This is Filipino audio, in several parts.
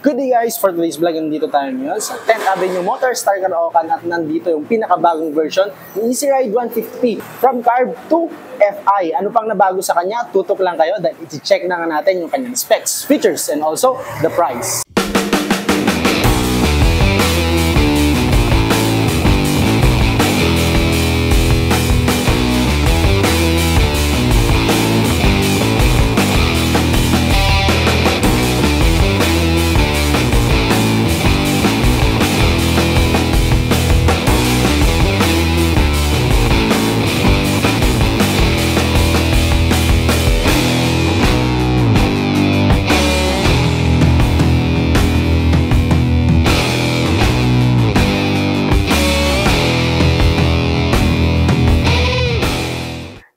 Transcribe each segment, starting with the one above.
Good day guys! For today's vlog, nandito tayo ngayon sa 10th Avenue Motorstar Caloocan at nandito yung pinakabagong version ng Easy Ride 150 from carb to FI. Ano pang nabago sa kanya? Tutok lang kayo dahil iti-check na nga natin yung kanyang specs, features, and also the price.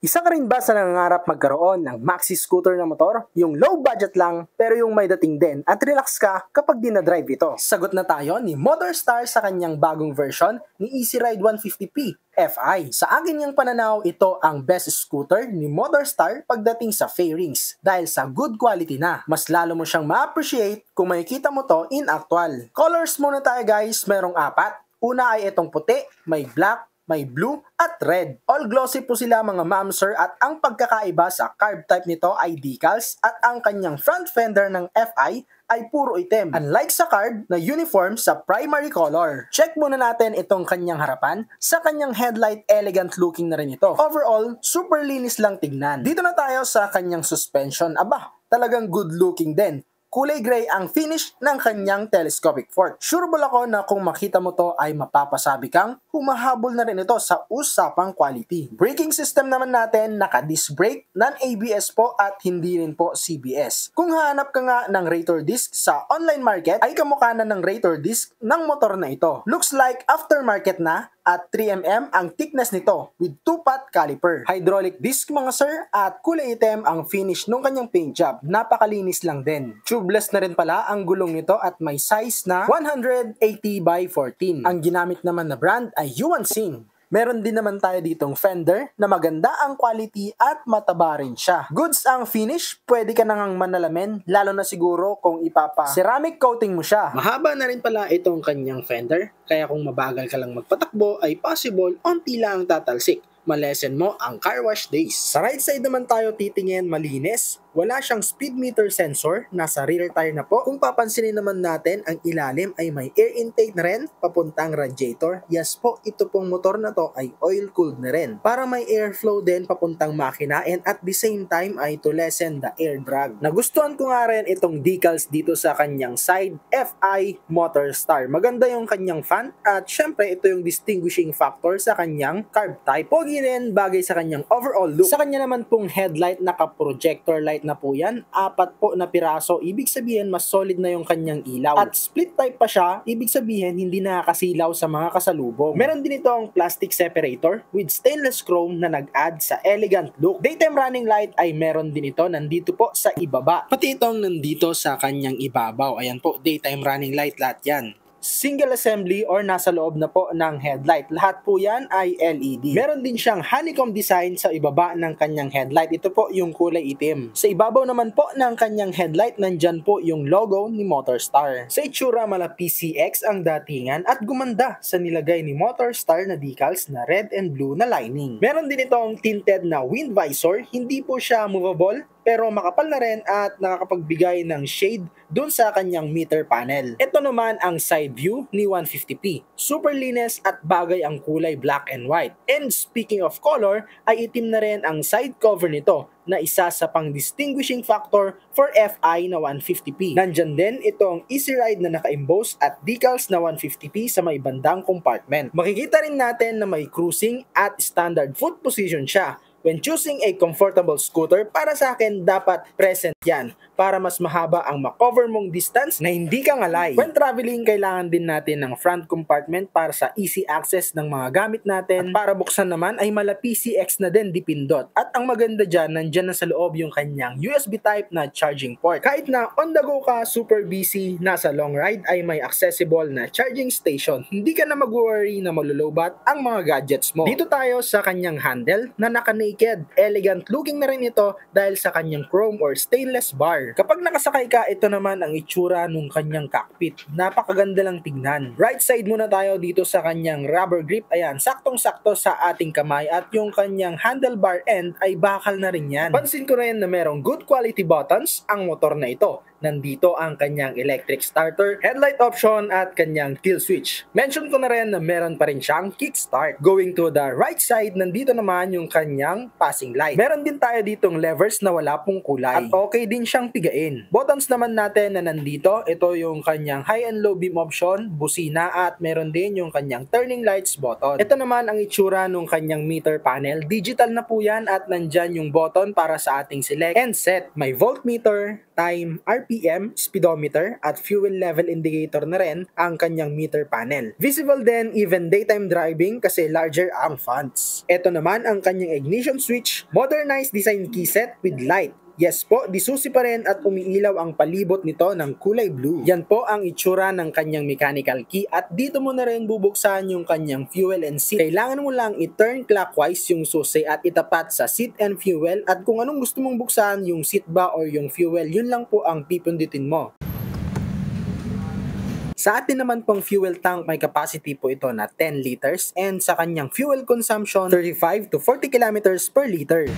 Isa ka rin ba sa nangangarap magkaroon ng maxi scooter na motor? Yung low budget lang pero yung may dating din at relax ka kapag dinadrive ito. Sagot na tayo ni Motorstar sa kanyang bagong version ni Easy Ride 150p FI. Sa akin niyang pananaw, ito ang best scooter ni Motorstar pagdating sa fairings dahil sa good quality na. Mas lalo mo siyang ma-appreciate kung makikita mo to in actual. Colors muna tayo guys, merong 4. Una ay itong puti, may black, may blue at red. All glossy po sila mga ma'am sir at ang pagkakaiba sa carb type nito ay decals at ang kanyang front fender ng FI ay puro itim. Unlike sa carb na uniform sa primary color. Check muna natin itong kanyang harapan. Sa kanyang headlight, elegant looking na rin ito. Overall, super linis lang tignan. Dito na tayo sa kanyang suspension. Aba, talagang good looking din. Kulay gray ang finish ng kanyang telescopic fork. Sureball ako na kung makita mo to ay mapapasabi kang humahabol na rin ito sa usapang quality. Braking system naman natin, naka-disc brake, non-ABS po at hindi rin po CBS. Kung hanap ka nga ng rotor disc sa online market, ay kamukha na ng rotor disc ng motor na ito. Looks like aftermarket na at 3mm ang thickness nito with 2-pot caliper. Hydraulic disc mga sir at kulay itim ang finish ng kanyang paint job. Napakalinis lang din. Tubeless na rin pala ang gulong nito at may size na 180 by 14. Ang ginamit naman na brand ay Yuan Xing. Meron din naman tayo ditong fender na maganda ang quality at mataba rin siya. Goods ang finish, pwede ka nang manalamin, lalo na siguro kung ceramic coating mo siya. Mahaba na rin pala itong kanyang fender, kaya kung mabagal ka lang magpatakbo ay possible onti lang ang tatalsik. Malesen mo ang car wash days. Sa right side naman tayo titingin, malinis. Wala siyang speed meter sensor, nasa rear tire na po. Kung papansinin naman natin, ang ilalim ay may air intake na rin, papuntang radiator. Yes po, ito pong motor na to ay oil cooled na rin. Para may airflow din papuntang makina and at the same time ay to lessen the air drag. Nagustuhan ko nga rin itong decals dito sa kanyang side, FI Motorstar. Maganda yung kanyang font at syempre ito yung distinguishing factor sa kanyang carb type. Pogi rin, bagay sa kanyang overall look. Sa kanya naman pong headlight, naka-projector light na po yan. 4 po na piraso. Ibig sabihin, mas solid na yung kanyang ilaw. At split type pa siya. Ibig sabihin, hindi nakakasilaw sa mga kasalubong. Meron din itong plastic separator with stainless chrome na nag-add sa elegant look. Daytime running light ay meron din ito. Nandito po sa ibaba. Pati itong nandito sa kanyang ibabaw. Ayan po, daytime running light lahat yan. Single assembly or nasa loob na po ng headlight. Lahat po yan ay LED. Meron din siyang honeycomb design sa ibaba ng kanyang headlight. Ito po yung kulay itim. Sa ibabaw naman po ng kanyang headlight, nandyan po yung logo ni Motorstar. Sa itsura, mala PCX ang datingan at gumanda sa nilagay ni Motorstar na decals na red and blue na lining. Meron din itong tinted na wind visor. Hindi po siya movable, pero makapal na rin at nakakapagbigay ng shade dun sa kanyang meter panel. Ito naman ang side view ni 150p. Super linis at bagay ang kulay black and white. And speaking of color, ay itim na rin ang side cover nito na isa sa pang distinguishing factor for FI na 150p. Nandyan din itong Easy Ride na naka-emboss at decals na 150p sa may bandang compartment. Makikita rin natin na may cruising at standard foot position siya. When choosing a comfortable scooter, para sa akin dapat present yan para mas mahaba ang makover mong distance na hindi ka ngalay. When traveling, kailangan din natin ng front compartment para sa easy access ng mga gamit natin. At para buksan naman ay mala PCX na din dipindot. At ang maganda dyan, nandyan na sa loob yung kanyang USB type na charging port. Kahit na on the go ka, super busy, nasa long ride ay may accessible na charging station. Hindi ka na mag-worry na malulowbat ang mga gadgets mo. Dito tayo sa kanyang handle na naka-naked naked. Elegant looking na rin ito dahil sa kanyang chrome or stainless bar. Kapag nakasakay ka, ito naman ang itsura nung kanyang cockpit. Napakaganda lang tignan. Right side muna tayo dito sa kanyang rubber grip. Ayan, saktong-sakto sa ating kamay at yung kanyang handlebar end ay bakal na rin yan. Pansin ko rin na merong good quality buttons ang motor na ito. Nandito ang kanyang electric starter, headlight option at kanyang kill switch. Mention ko na rin na meron pa rin siyang kickstart. Going to the right side, nandito naman yung kanyang passing light. Meron din tayo ditong levers na wala pong kulay. At okay din siyang pigain. Buttons naman natin na nandito, ito yung kanyang high and low beam option, busina at meron din yung kanyang turning lights button. Ito naman ang itsura ng kanyang meter panel. Digital na po yan at nandyan yung button para sa ating select and set. May voltmeter, time, RPM, speedometer at fuel level indicator na rin ang kanyang meter panel. Visible din even daytime driving kasi larger ang fonts. Ito naman ang kanyang ignition switch, modernized design keyset with light. Yes po, disusi pa rin at umiilaw ang palibot nito ng kulay blue. Yan po ang itsura ng kanyang mechanical key at dito mo na rin bubuksan yung kanyang fuel and seat. Kailangan mo lang i-turn clockwise yung susi at itapat sa seat and fuel at kung anong gusto mong buksan, yung seat ba or yung fuel, yun lang po ang pipindutin mo. Sa atin naman pong fuel tank, may capacity po ito na 10 liters and sa kanyang fuel consumption, 35 to 40 kilometers per liter.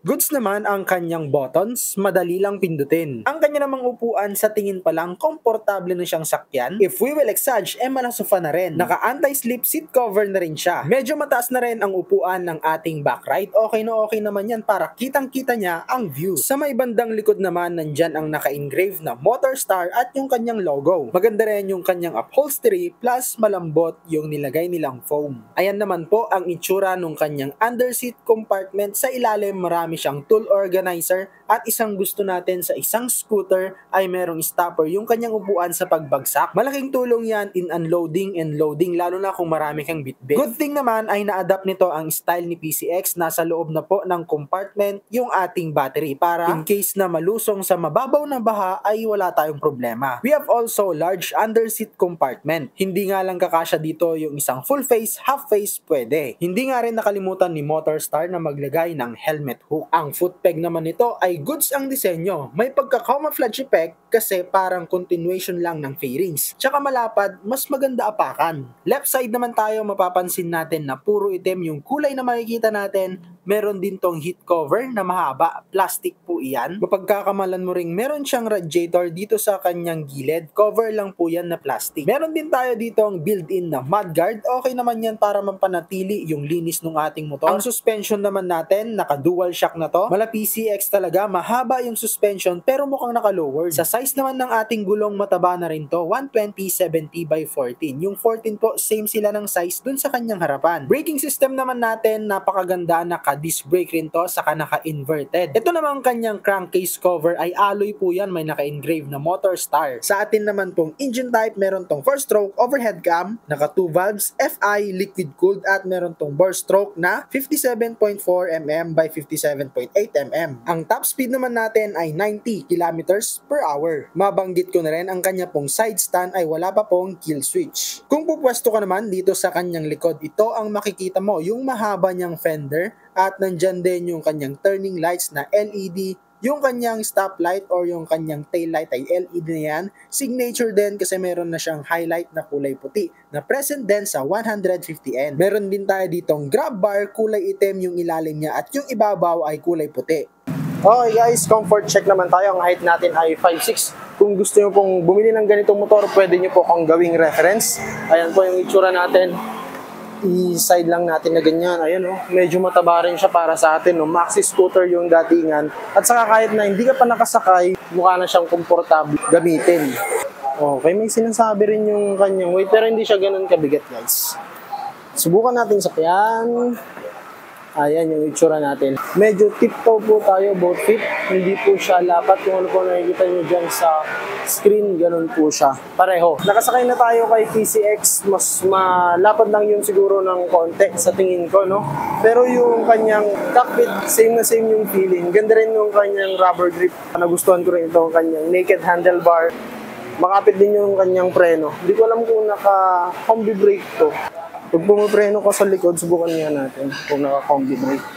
Goods naman ang kanyang buttons, madali lang pindutin. Ang kanya namang upuan sa tingin pa lang, komportable na siyang sakyan. If we will exage, malasufa na rin. Naka anti-slip seat cover na rin siya. Medyo mataas na rin ang upuan ng ating back right. Okay na okay naman yan para kitang-kita niya ang view. Sa may bandang likod naman, nandyan ang naka-engrave na Motorstar at yung kanyang logo. Maganda rin yung kanyang upholstery plus malambot yung nilagay nilang foam. Ayan naman po ang itsura ng kanyang underseat compartment. Sa ilalim, marami siyang tool organizer at isang gusto natin sa isang scooter ay merong stopper yung kanyang upuan sa pagbagsak. Malaking tulong yan in unloading and loading lalo na kung marami kang bitbit. Good thing naman ay na-adapt nito ang style ni PCX. Nasa loob na po ng compartment yung ating battery para in case na malusong sa mababaw na baha ay wala tayong problema. We have also large underseat compartment. Hindi nga lang kakasya dito yung isang full face, half face pwede. Hindi nga rin nakalimutan ni Motorstar na maglagay ng helmet hook. Ang foot peg naman nito ay goods ang disenyo. May pagka-camouflage effect kasi parang continuation lang ng fairings. Tsaka malapad, mas maganda apakan. Left side naman tayo, mapapansin natin na puro itim yung kulay na makikita natin. Meron din tong heat cover na mahaba. Plastic po iyan. Mapagkakamalan mo ring meron siyang radiator dito sa kanyang gilid. Cover lang po yan na plastic. Meron din tayo dito ang built-in na mudguard. Okay naman yan para mampanatili yung linis ng ating motor. Ang suspension naman natin, naka-dual shock na to. Mala PCX talaga, mahaba yung suspension pero mukhang naka-lowered. Sa size naman ng ating gulong, mataba na rin to. 120/70 by 14. Yung 14 po, same sila ng size dun sa kanyang harapan. Braking system naman natin, napakaganda, naka-disc brake rin to, saka naka-inverted. Ito naman kanyang crankcase cover ay alloy po yan, may naka-engrave na Motorstar. Sa atin naman pong engine type, meron tong 4-stroke overhead cam, naka 2 valves, FI, liquid cooled at meron tong bore stroke na 57.4 mm by 57.8 mm. Ang top speed naman natin ay 90 kilometers per hour. Mabanggit ko na rin ang kanya pong side stand ay wala pa pong kill switch. Kung pupwesto ka naman dito sa kanyang likod, ito ang makikita mo, yung mahaba niyang fender at nandyan din yung kanyang turning lights na LED, yung kanyang stoplight or yung kanyang taillight ay LED na yan. Signature din kasi meron na siyang highlight na kulay puti na present din sa 150N. Meron din tayo ditong grab bar, kulay itim yung ilalim niya at yung ibabaw ay kulay puti. Okay guys, comfort check naman tayo. Ang height natin ay 5'6". Kung gusto nyo pong bumili ng ganitong motor, pwede nyo po akong gawing reference. Ayan po yung itsura natin. I-side lang natin na ganyan. Ayan oh, medyo mataba rin siya para sa atin. No? Maxi scooter yung datingan. At saka kahit na hindi ka pa nakasakay, mukha na siyang komportable gamitin. Okay, may sinasabi rin yung kanyang weight pero hindi siya ganun kabigat guys. Subukan natin sakyan. Ayan yung itsura natin. Medyo tiptoe po tayo, both feet. Hindi po siya lapat. Kung ano po nakikita nyo dyan sa screen, ganun po siya. Pareho. Nakasakay na tayo kay PCX. Mas malapad lang yun siguro ng konti sa tingin ko, no? Pero yung kanyang cockpit, same na same yung feeling. Ganda rin yung kanyang rubber grip. Nagustuhan ko rin ito, kanyang naked handlebar. Makapit din yung kanyang preno. Hindi ko alam kung naka-combi brake to. Pag pumipreno ka sa likod, subukan nga natin kung naka-combi brake.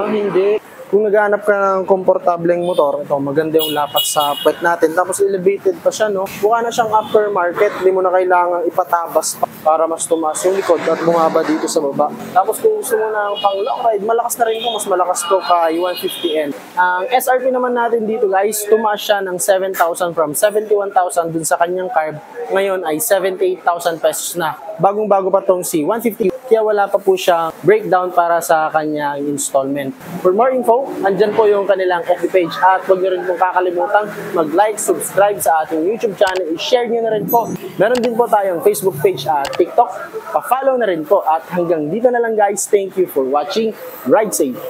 Hindi. Kung naghahanap ka ng komportableng motor, ito, maganda yung lapat sa puwet natin. Tapos elevated pa siya, no? Mukha na siyang aftermarket. Hindi mo na kailangang ipatabas pa para mas tumaas yung likod at bumaba dito sa baba. Tapos kung gusto mo ng pang long ride, malakas na rin ito. Mas malakas to kay 150N. Ang SRP naman natin dito, guys, tumaas siya ng 7,000 from 71,000 dun sa kanyang carb. Ngayon ay 78,000 pesos na. Bagong-bago pa tong si 150, kaya wala pa po siyang breakdown para sa kanyang installment. For more info, andyan po yung kanilang FB page at huwag nyo rin pong kakalimutang mag-like, subscribe sa ating YouTube channel, i-share nyo na rin po. Meron din po tayong Facebook page at TikTok, pa-follow na rin po at hanggang dito na lang guys, thank you for watching, ride safe!